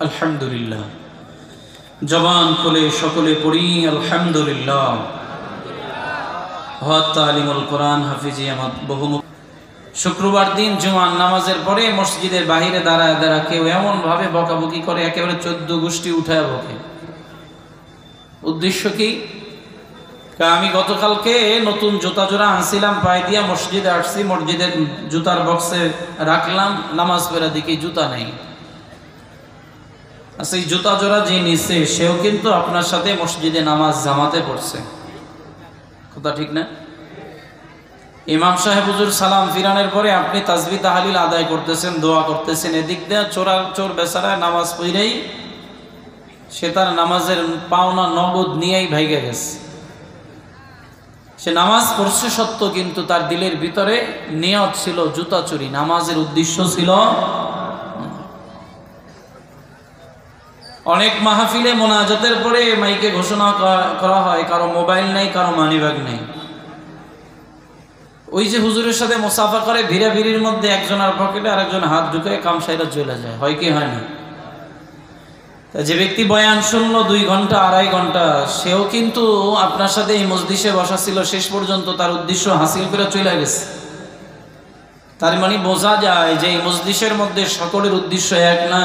আলহামদুলিল্লাহ। জবান খুলে সকলে পড়ি আলহামদুলিল্লাহ। হওয়াত তালিমুল কোরআন হাফিজি আমার বহুমুখ। শুক্রবার দিন জুমার নামাজের পরে মসজিদের বাহিরে দাঁড়ায় কেউ এমন ভাবে বকাবকি করে, একেবারে 14 গোষ্ঠী উঠায় বকে। উদ্দেশ্য কি? আমি গতকালকে নতুন জুতা জোড়া আনছিলাম, পায়ে দিয়া মসজিদে আসছি, মসজিদের জুতার বক্সে রাখলাম, নামাজ পড়া দেখি জুতা নেই। আচ্ছা, এই জুতা জোড়া যে নিছে সেও কিন্তু আপনার সাথে মসজিদে নামাজ জামাতে পড়ছে, কথা ঠিক না? ইমাম সাহেব হুজুর সালাম ফিরানোর পরে আপনি তাসবিহ তাহলিল আদায় করতেছেন, দোয়া করতেছেন, এদিক দিয়ে চোর বেচারা নামাজ পড়েই সে তার নামাজের পাওনা নগদ নিয়েই ভাইগে গেছে। সে নামাজ পড়ছে সত্য, কিন্তু তার দিলের ভিতরে নিয়ত ছিল জুতা চুরি, নামাজের উদ্দেশ্য ছিল। অনেক মাহফিলে মোনাজাতের পরে মাইকে ঘোষণা করা হয় কারো মোবাইল নাই, কারো মানিব্যাগ নেই। ওই যে হুজুরের সাথে মুসাফা করে ভিড়াভিড়ির মধ্যে একজনের পকেটে আরেকজন হাত ঢুকে কামসাইরা চলে যায়, হয় কি হয় না? যে ব্যক্তি বয়ান শুনলো 2 ঘন্টা 2.5 ঘন্টা, সেও কিন্তু আপনার সাথে এই মজলিসে বসা ছিল, শেষ পর্যন্ত তার উদ্দেশ্য হাসিল করে চলে গেছে। তার মানে বোঝা যায় যে এই মজলিসের মধ্যে সকলের উদ্দেশ্য এক না।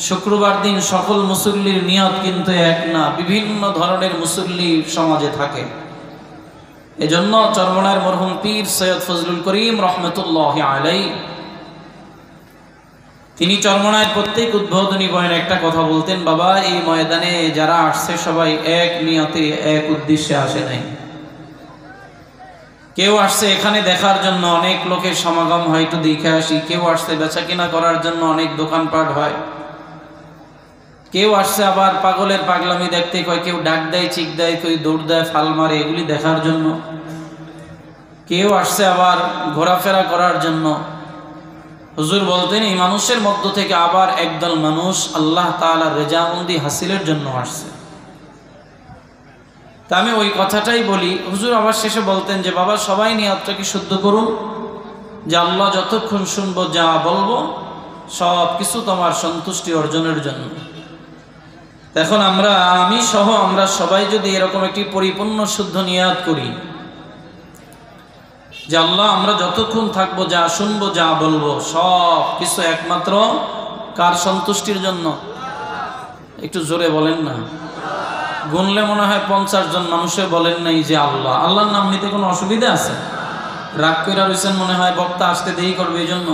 শুক্রবার দিন সকল মুসল্লির নিয়ত কিন্তু এক না, বিভিন্ন ধরনের মুসল্লি সমাজে থাকে। এজন্য চরমনার মরহুম পীর সৈয়দ ফজলুল করিম রহমতুল্লাহি আলাইহি তিনি চরমনায় প্রত্যেক উদ্বোধনী বয়ানে একটা কথা বলতেন, বাবা এই ময়দানে যারা আসছে সবাই এক নিয়তে এক উদ্দেশ্যে আসে নাই। কেউ আসছে এখানে দেখার জন্য, অনেক লোকের সমাগম হয়তো দেখে আসি, কেউ আসছে বেচা কিনা করার জন্য, অনেক দোকানপাট হয়, কেউ আসছে আবার পাগলের পাগলামি দেখতে, কয় কেউ ডাক দেয়, চিক দেয়, কেউ দৌড় দেয়, ফাল মারে, এগুলি দেখার জন্য। কেউ আসছে আবার ঘোরাফেরা করার জন্য। হুজুর বলতেন এই মানুষের মধ্য থেকে আবার একদল মানুষ আল্লাহ তাআলার রেজামন্দি হাসিলের জন্য আসছে। তা আমি ওই কথাটাই বলি। হুজুর আবার শেষে বলতেন যে বাবা সবাই নিয়তটাকে শুদ্ধ করুন, যে আল্লাহ যতক্ষণ শুনবো যা বলবো সব কিছু তোমার সন্তুষ্টি অর্জনের জন্য। এখন আমি সহ আমরা সবাই যদি এরকম একটি পরিপূর্ণ শুদ্ধ নিয়াত করি যে আল্লাহ আমরা যতক্ষণ থাকবো, যা শুনবো যা বলবো সব কিছু একমাত্র কার সন্তুষ্টির জন্য, একটু জোরে বলেন না। গুনলে মনে হয় 50 জন মানুষে বলেন নাই যে আল্লাহ। আল্লাহর নাম নিতে কোনো অসুবিধা আছে? রাগ কইরা রইছেন মনে হয়, বক্তা আসতে দেরি করবে এই জন্য।